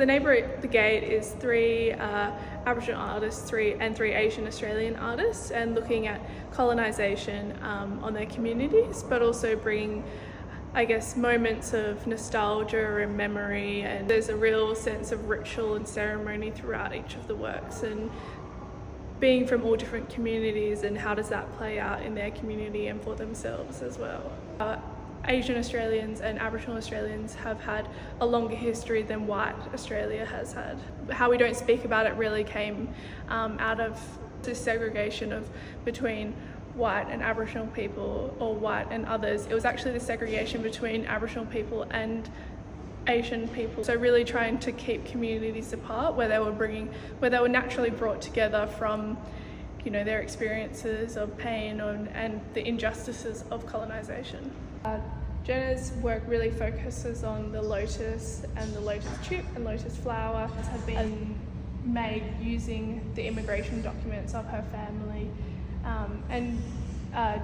The Neighbour at the Gate is 3 Aboriginal artists, three Asian Australian artists, and looking at colonisation on their communities, but also bringing, I guess, moments of nostalgia and memory, and there's a real sense of ritual and ceremony throughout each of the works, and being from all different communities and how does that play out in their community and for themselves as well. Asian Australians and Aboriginal Australians have had a longer history than white Australia has had. How we don't speak about it really came out of this segregation between white and Aboriginal people, or white and others. It was actually the segregation between Aboriginal people and Asian people. So really trying to keep communities apart where they were naturally brought together from, you know, their experiences of pain and the injustices of colonisation. Gina's work really focuses on the lotus and the lotus chip and lotus flower have been made using the immigration documents of her family.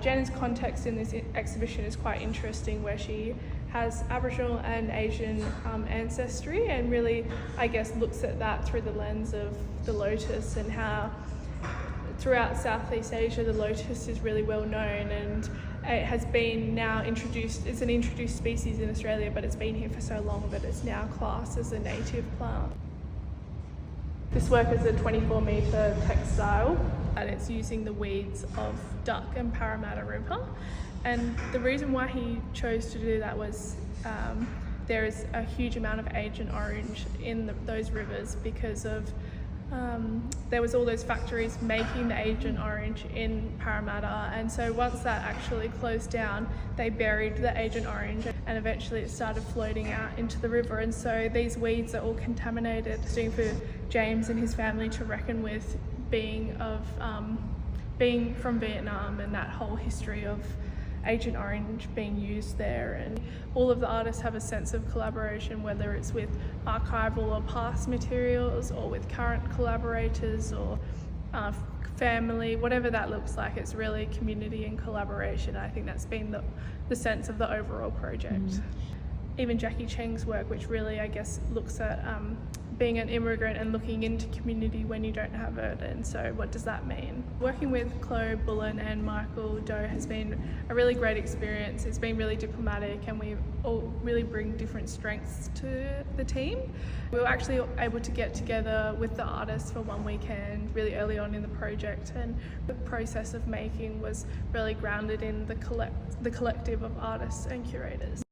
Gina's context in this exhibition is quite interesting, where she has Aboriginal and Asian ancestry, and really, I guess, looks at that through the lens of the lotus and how throughout Southeast Asia the lotus is really well known, and it has been now introduced. It's an introduced species in Australia, but it's been here for so long that it's now classed as a native plant. This work is a 24-metre textile, and it's using the weeds of Duck and Parramatta River. And the reason why he chose to do that was there is a huge amount of Agent Orange in those rivers because of there was all those factories making the Agent Orange in Parramatta, and so once that actually closed down, they buried the Agent Orange, and eventually it started floating out into the river, and so these weeds are all contaminated. It's for James and his family to reckon with, being from Vietnam and that whole history of Agent Orange being used there. And all of the artists have a sense of collaboration, whether it's with archival or past materials or with current collaborators or family, whatever that looks like. It's really community and collaboration. I think that's been the sense of the overall project. Even Jackie Cheng's work, which really, I guess, looks at being an immigrant and looking into community when you don't have it, and so what does that mean? Working with Clothilde Bullen and Micheal has been a really great experience. It's been really diplomatic, and we all really bring different strengths to the team. We were actually able to get together with the artists for one weekend really early on in the project, and the process of making was really grounded in the collective of artists and curators.